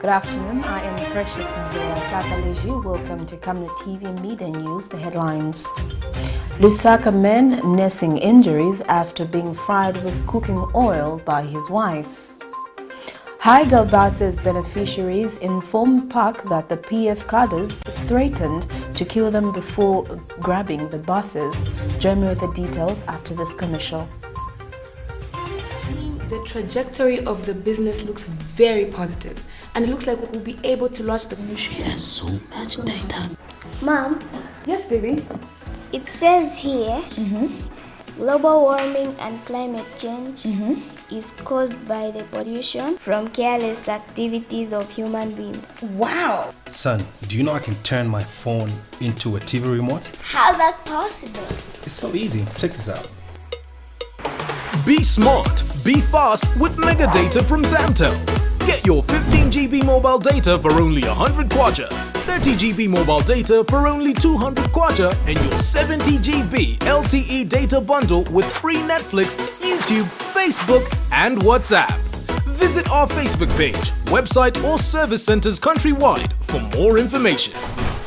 Good afternoon, I am Precious Mzea Sakaleji. Welcome to Camnet TV Midday News, the headlines. LUSAKA man nursing injuries after being fried with cooking oil by his wife. HIGER buses beneficiaries informed PAC that the PF cadres threatened to kill them before grabbing the buses. Join me with the details after this commercial. The trajectory of the business looks very positive, and it looks like we'll be able to launch the ministry. Has so much data. Mom? Yes, baby? It says here, global warming and climate change is caused by the pollution from careless activities of human beings. Wow! Son, do you know I can turn my phone into a TV remote? How's that possible? It's so easy. Check this out. Be smart, be fast with mega data from Zamtel. Get your 15 GB mobile data for only 100 kwacha, 30 GB mobile data for only 200 kwacha, and your 70 GB LTE data bundle with free Netflix, YouTube, Facebook, and WhatsApp. Visit our Facebook page, website, or service centers countrywide for more information.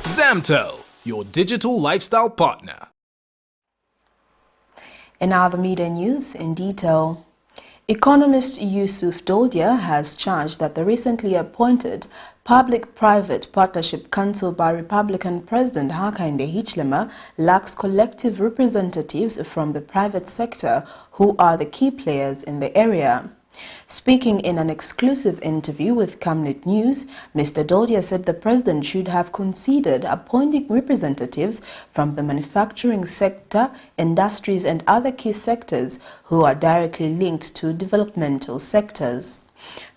Zamtel, your digital lifestyle partner. In other media news in detail, economist Yusuf Doldia has charged that the recently appointed Public-Private Partnership Council by Republican President Hakainde Hichilema lacks collective representatives from the private sector who are the key players in the area. Speaking in an exclusive interview with Camnet News, Mr. Doldia said the president should have considered appointing representatives from the manufacturing sector, industries and other key sectors who are directly linked to developmental sectors.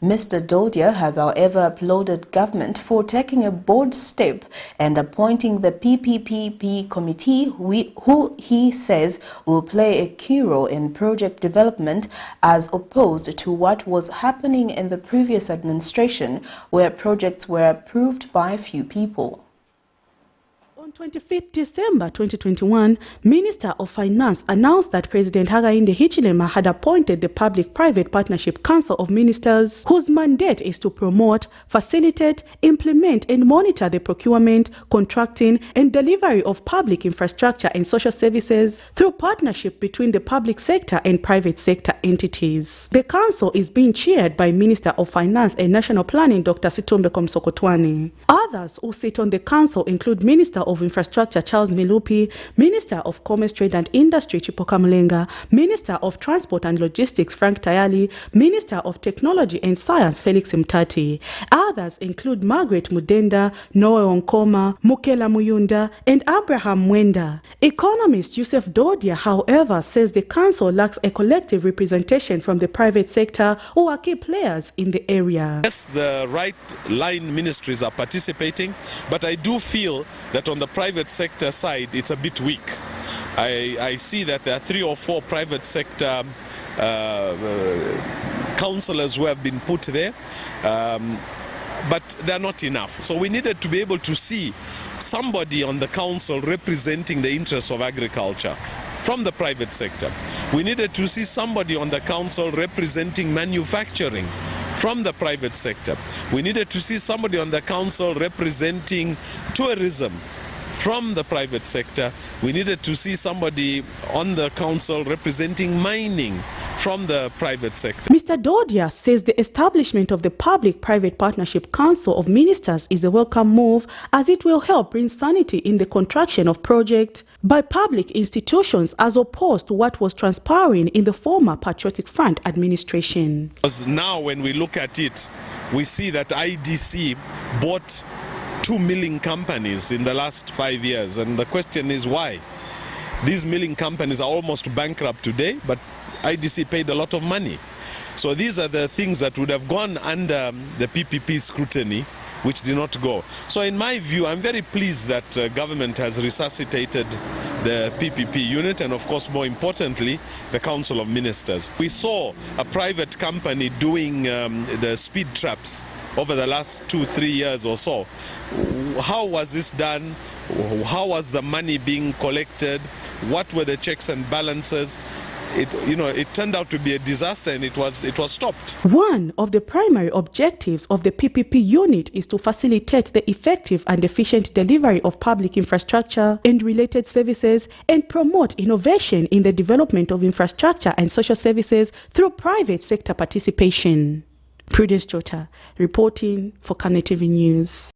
Mr. Doldia has, however, applauded government for taking a bold step and appointing the PPPP committee, who he says will play a key role in project development as opposed to what was happening in the previous administration, where projects were approved by a few people. On 25th December 2021, Minister of Finance announced that President Hakainde Hichilema had appointed the Public-Private Partnership Council of Ministers, whose mandate is to promote, facilitate, implement and monitor the procurement, contracting and delivery of public infrastructure and social services through partnership between the public sector and private sector entities. The council is being chaired by Minister of Finance and National Planning Dr. Sitombe Komsokotwane. Others who sit on the council include Minister of Infrastructure Charles Milupi, Minister of Commerce, Trade and Industry Chipoka Mulenga, Minister of Transport and Logistics Frank Tayali, Minister of Technology and Science Felix Mtati. Others include Margaret Mudenda, Noe Onkoma, Mukela Muyunda and Abraham Mwenda. Economist Yusuf Doldia, however, says the council lacks a collective representation from the private sector who are key players in the area. Yes, the right line ministries are participating, but I do feel that on the private sector side, it's a bit weak. I see that there are 3 or 4 private sector councillors who have been put there, but they're not enough. So we needed to be able to see somebody on the council representing the interests of agriculture from the private sector. We needed to see somebody on the council representing manufacturing from the private sector. We needed to see somebody on the council representing tourism from the private sector. We needed to see somebody on the council representing mining from the private sector. Mr. Doldia says the establishment of the Public-Private Partnership Council of Ministers is a welcome move, as it will help bring sanity in the contraction of projects by public institutions as opposed to what was transpiring in the former Patriotic Front administration. Because now when we look at it, we see that IDC bought 2 milling companies in the last 5 years, and the question is why? These milling companies are almost bankrupt today, but IDC paid a lot of money. So these are the things that would have gone under the PPP scrutiny, which did not go. So in my view, I'm very pleased that government has resuscitated the PPP unit and, of course, more importantly, the Council of Ministers. We saw a private company doing the speed traps over the last 2-3 years or so. How was this done? How was the money being collected? What were the checks and balances? it turned out to be a disaster, and it was stopped. One of the primary objectives of the PPP unit is to facilitate the effective and efficient delivery of public infrastructure and related services and promote innovation in the development of infrastructure and social services through private sector participation. Prudence Jota, reporting for Camnet TV News.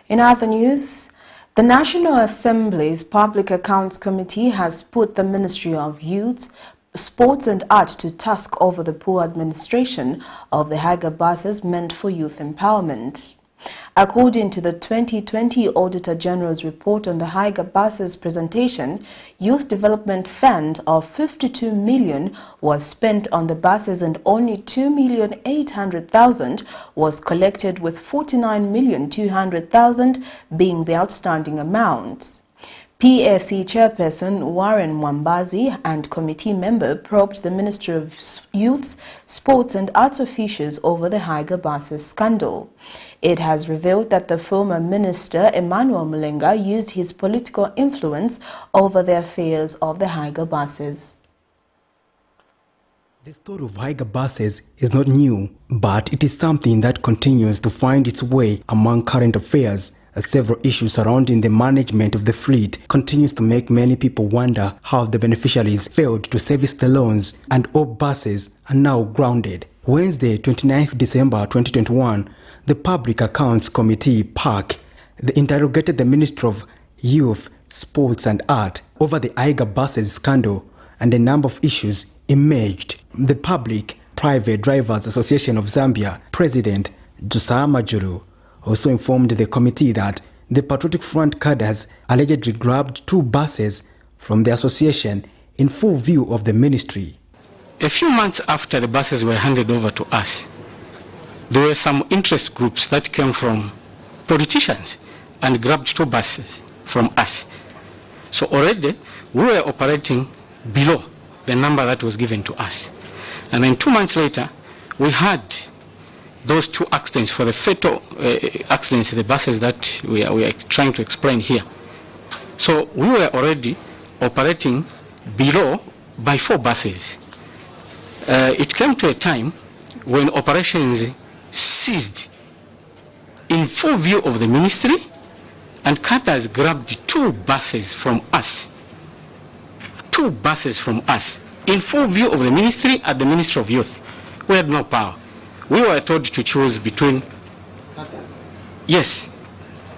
In other news, the National Assembly's Public Accounts Committee has put the Ministry of Youth, Sports and Art to task over the poor administration of the HIGER buses meant for youth empowerment. According to the 2020 Auditor General's report on the HIGER buses presentation, Youth Development Fund of 52 million was spent on the buses and only 2,800,000 was collected, with 49,200,000 being the outstanding amount. PSC Chairperson Warren Mwambazi and committee member probed the Ministry of Youth, Sports and Arts officials over the HIGER buses scandal. It has revealed that the former minister, Emmanuel Mulenga, used his political influence over the affairs of the HIGER buses. The story of HIGER buses is not new, but it is something that continues to find its way among current affairs, as several issues surrounding the management of the fleet continues to make many people wonder how the beneficiaries failed to service the loans and all buses are now grounded. Wednesday, 29th December 2021, the Public Accounts Committee, PAC, interrogated the Ministry of Youth, Sports and Art over the HIGER buses scandal, and a number of issues emerged. The Public Private Drivers Association of Zambia President Josiah Majuru also informed the committee that the Patriotic Front cadres allegedly grabbed 2 buses from the association in full view of the ministry. A few months after the buses were handed over to us, there were some interest groups that came from politicians and grabbed 2 buses from us. So already we were operating below the number that was given to us. And then 2 months later, we had those 2 accidents, for the fatal accidents, the buses that we are trying to explain here. So we were already operating below by 4 buses. It came to a time when operations ceased in full view of the ministry, and cadres grabbed 2 buses from us. 2 buses from us in full view of the ministry at the Ministry of Youth. We had no power. We were told to choose between, yes,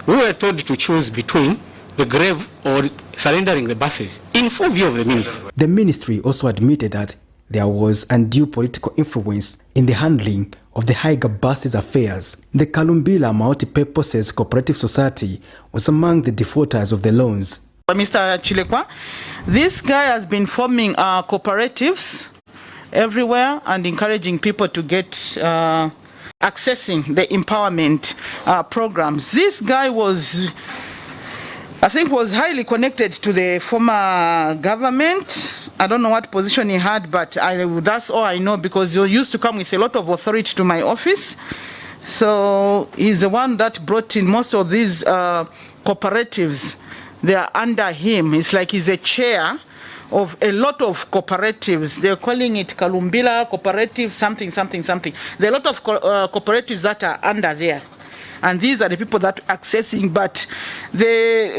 we were told to choose between the grave or surrendering the buses in full view of the ministry. The ministry also admitted that there was undue political influence in the handling of the HIGER buses affairs. The Kalumbila Multi-Purposes Cooperative Society was among the defaulters of the loans. Mr. Chilekwa, this guy has been forming cooperatives everywhere and encouraging people to get accessing the empowerment programs. This guy was, I think, was highly connected to the former government. I don't know what position he had, but that's all I know, because he used to come with a lot of authority to my office. So he's the one that brought in most of these cooperatives. They are under him. It's like he's a chair of a lot of cooperatives. They're calling it Kalumbila Cooperative something. There are a lot of cooperatives that are under there. And these are the people that are accessing, but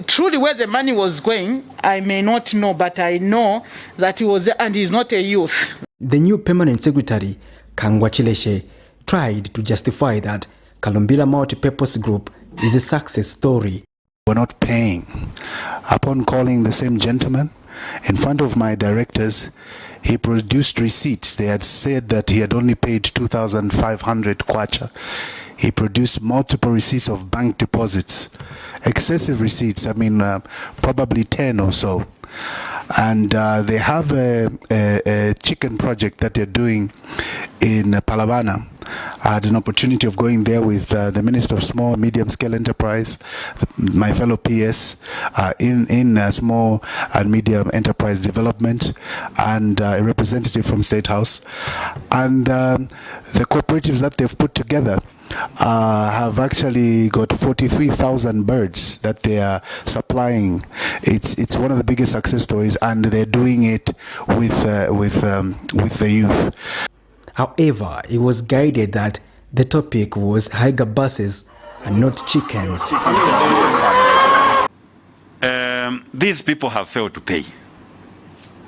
truly where the money was going, I may not know, but I know that he was there, and he's not a youth. The new permanent secretary, Kangwa Chileshe, tried to justify that Kalumbila Multi-Purpose Group is a success story. We're not paying. Upon calling the same gentleman in front of my directors, he produced receipts. They had said that he had only paid 2,500 kwacha. He produced multiple receipts of bank deposits, excessive receipts, I mean probably 10 or so. And they have a chicken project that they're doing in Palabana. I had an opportunity of going there with the Minister of Small and Medium Scale Enterprise, my fellow PS in Small and Medium Enterprise Development, and a representative from State House. And the cooperatives that they've put together have actually got 43,000 birds that they are supplying. It's one of the biggest success stories, and they're doing it with the youth. However, it was guided that the topic was HIGER buses and not chickens. These people have failed to pay,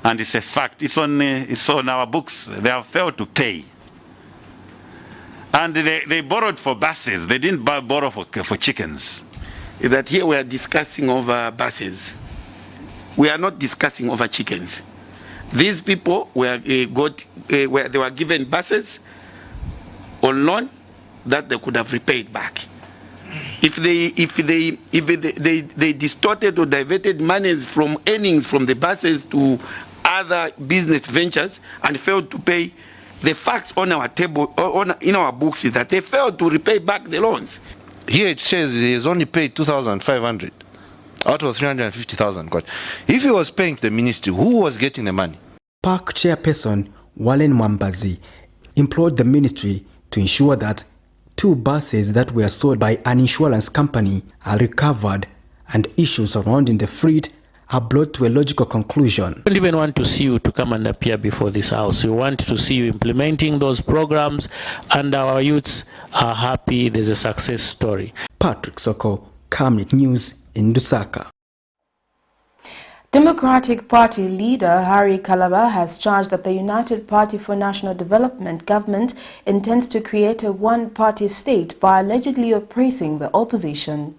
and it's a fact. It's on our books. They have failed to pay. And they borrowed for buses. They didn't borrow for chickens. That here we are discussing over buses. We are not discussing over chickens. These people were they were given buses on loan that they could have repaid back. If they distorted or diverted monies from earnings from the buses to other business ventures and failed to pay, the facts on our table, in our books, is that they failed to repay back the loans. Here it says he has only paid 2,500 out of 350,000. If he was paying the ministry, who was getting the money? Park chairperson Wallen Mwambazi implored the ministry to ensure that 2 buses that were sold by an insurance company are recovered and issues surrounding the fleet are brought to a logical conclusion. We don't even want to see you to come and appear before this house. We want to see you implementing those programs, and our youths are happy. There's a success story. Patrick Soko, Camnet News in Lusaka. Democratic Party leader Harry Kalaba has charged that the United Party for National Development government intends to create a one-party state by allegedly oppressing the opposition.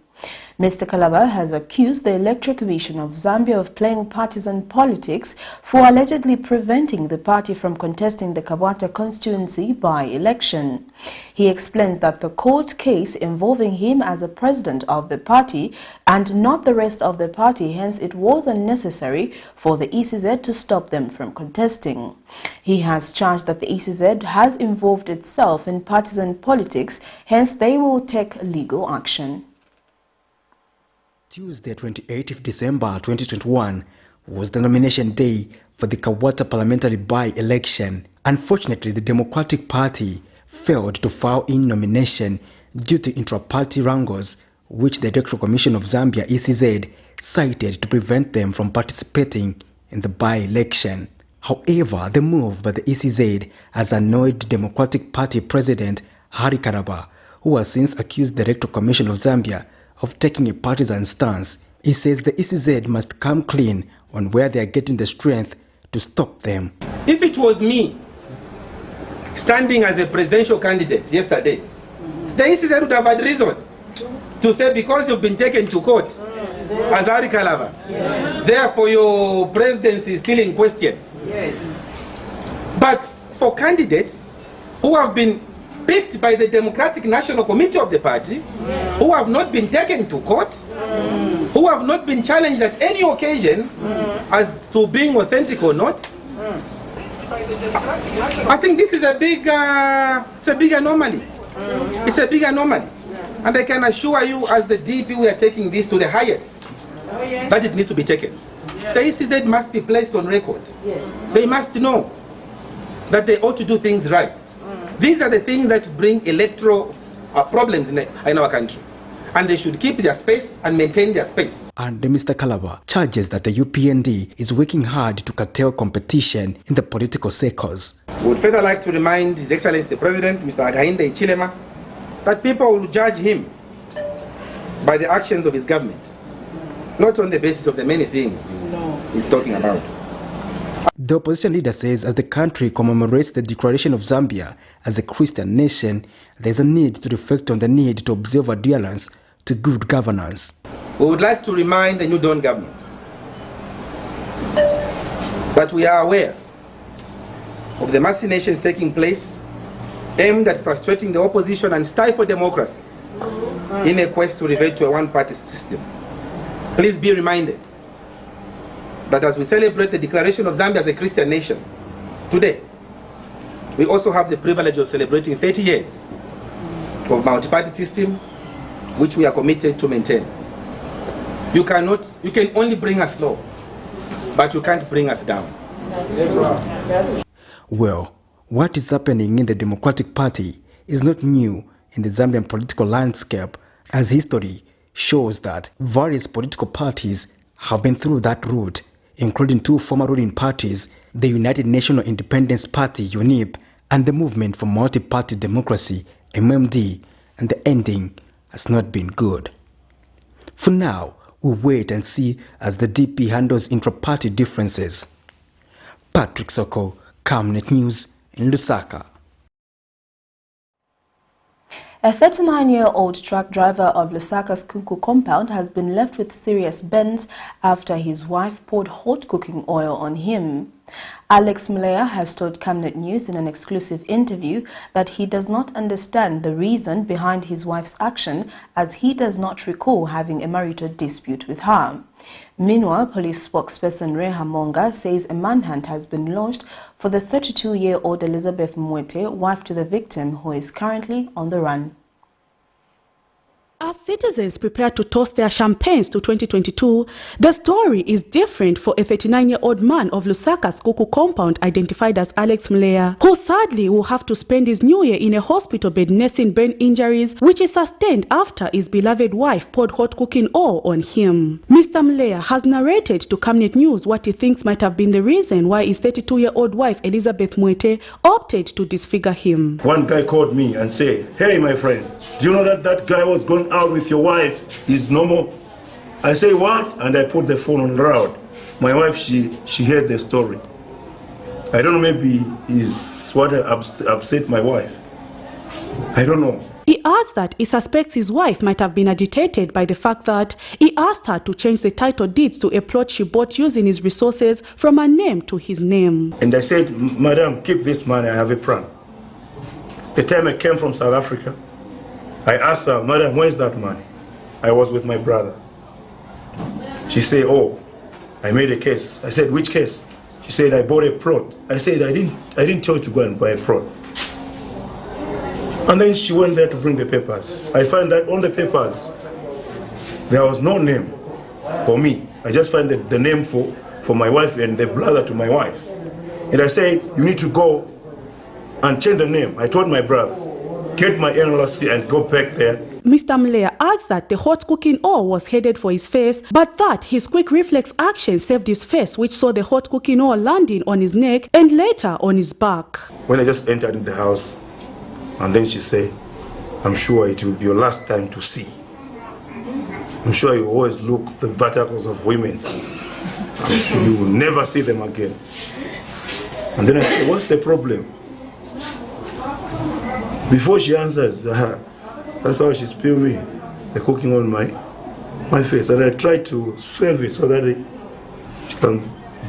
Mr. Kalaba has accused the Electoral Commission of Zambia of playing partisan politics for allegedly preventing the party from contesting the Kabwata constituency by-election. He explains that the court case involving him as a president of the party and not the rest of the party, hence it was unnecessary for the ECZ to stop them from contesting. He has charged that the ECZ has involved itself in partisan politics, hence they will take legal action. Tuesday, 28th December 2021 was the nomination day for the Kabwata parliamentary by-election. Unfortunately, the Democratic Party failed to file in nomination due to intra-party wrangles, which the Electoral Commission of Zambia (ECZ) cited to prevent them from participating in the by-election. However, the move by the ECZ has annoyed the Democratic Party President Harry Kalaba, who has since accused the Electoral Commission of Zambia of taking a partisan stance. He says the ECZ must come clean on where they are getting the strength to stop them. If it was me standing as a presidential candidate yesterday, the ECZ would have had reason to say, because you've been taken to court as Harry Kalaba, therefore your presidency is still in question. But for candidates who have been picked by the Democratic National Committee of the party, who have not been taken to court, who have not been challenged at any occasion as to being authentic or not, I think this is a big, it's a big anomaly. It's a big anomaly. And I can assure you, as the DP, we are taking this to the highest that it needs to be taken. The ECZ must be placed on record. They must know that they ought to do things right. These are the things that bring electoral problems in our country. And they should keep their space and maintain their space. And Mr. Kalaba charges that the UPND is working hard to curtail competition in the political circles. We would further like to remind His Excellency the President, Mr. Hakainde Hichilema, that people will judge him by the actions of his government, not on the basis of the many things he's talking about. The opposition leader says as the country commemorates the declaration of Zambia as a Christian nation, there's a need to reflect on the need to observe adherence to good governance. We would like to remind the New Dawn government that we are aware of the machinations taking place aimed at frustrating the opposition and stifle democracy in a quest to revert to a one-party system. Please be reminded that as we celebrate the declaration of Zambia as a Christian nation today, We also have the privilege of celebrating 30 years of multi-party system, which we are committed to maintain. You can only bring us low, but you can't bring us down. Well, what is happening in the Democratic Party is not new in the Zambian political landscape, as history shows that various political parties have been through that route, including two former ruling parties, the United National Independence Party, UNIP, and the Movement for Multi-Party Democracy, MMD, and the ending has not been good. For now, we'll wait and see as the DP handles intra-party differences. Patrick Soko, Camnet News in Lusaka. A 39-year-old truck driver of Lusaka's Kunku compound has been left with serious burns after his wife poured hot cooking oil on him. Alex Mleya has told Camnet News in an exclusive interview that he does not understand the reason behind his wife's action, as he does not recall having a marital dispute with her. Meanwhile, police spokesperson Ray Hamonga says a manhunt has been launched for the 32-year-old Elizabeth Mwete, wife to the victim, who is currently on the run. As citizens prepare to toast their champagnes to 2022, the story is different for a 39-year-old man of Lusaka's Kuku compound identified as Alex Mleya, who sadly will have to spend his new year in a hospital bed nursing burn injuries which he sustained after his beloved wife poured hot cooking oil on him. Mr. Mleya has narrated to Camnet News what he thinks might have been the reason why his 32-year-old wife Elizabeth Mwete opted to disfigure him. One guy called me and said, "Hey my friend, do you know that guy was going out with your wife is normal?" I say, "What?" And I put the phone on loud. My wife, she heard the story. I don't know, maybe is what upset my wife. I don't know. He adds that he suspects his wife might have been agitated by the fact that he asked her to change the title deeds to a plot she bought using his resources from her name to his name. And I said, "Madam, keep this money, I have a plan." The time I came from South Africa, I asked her, "Madam, where's that money?" I was with my brother. She said, "Oh, I made a case." I said, "Which case?" She said, "I bought a plot." I said, I didn't tell you to go and buy a plot." And then she went there to bring the papers. I find that on the papers, there was no name for me. I just find the name for my wife and the brother to my wife. And I said, "You need to go and change the name." I told my brother, "Get my NLC and go back there." Mr. Mleya adds that the hot cooking oil was headed for his face, but that his quick reflex action saved his face, which saw the hot cooking oil landing on his neck and later on his back. When I just entered in the house, and then she said, "I'm sure it will be your last time to see. I'm sure you always look the buttocks of women. I'm sure you will never see them again." And then I said, "What's the problem?" Before she answers, that's how she spilled me the cooking on my face. And I tried to save it so that she can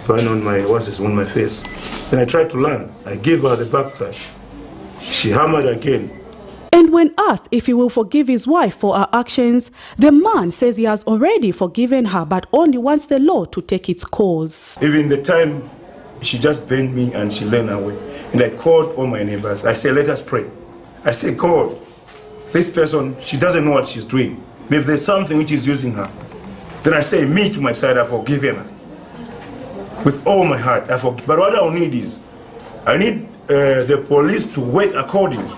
burn on my face. Then I tried to learn. I gave her the backside. She hammered again. And when asked if he will forgive his wife for her actions, the man says he has already forgiven her, but only wants the law to take its course. Even the time she just bent me and she ran away. And I called all my neighbors. I said, "Let us pray." I said, "God, this person, she doesn't know what she's doing. Maybe there's something which is using her." Then I say, me to my side, I've forgiven her. With all my heart, I forgive. But what I need is, I need the police to work accordingly.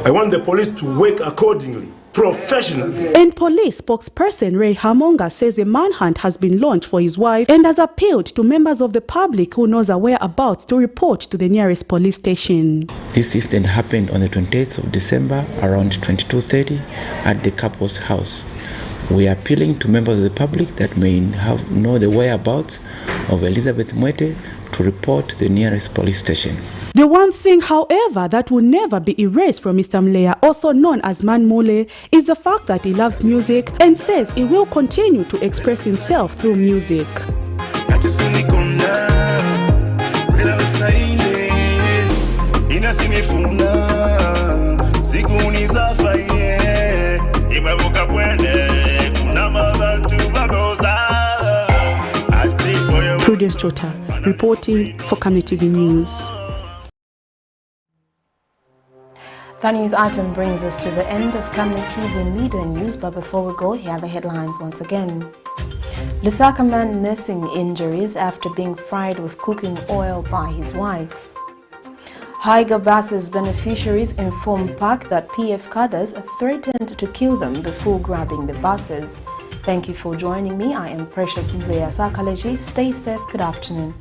I want the police to work accordingly, professionally. And police spokesperson Ray Hamonga says a manhunt has been launched for his wife and has appealed to members of the public who knows her whereabouts to report to the nearest police station. This incident happened on the 28th of December around 22:30 at the couple's house. We are appealing to members of the public that may know the whereabouts of Elizabeth Mwete to report to the nearest police station. The one thing, however, that will never be erased from Mr. Mleya, also known as Man Mule, is the fact that he loves music and says he will continue to express himself through music. Prudence Chota, reporting for Camnet TV News. That news item brings us to the end of Camnet TV Midday News, but before we go, here are the headlines once again. LUSAKA man nursing injuries after being fried with cooking oil by his wife. HIGER buses beneficiaries inform PAC that PF cadres threatened to kill them before grabbing the buses. Thank you for joining me. I am Precious Mzea Sakaleji. Stay safe. Good afternoon.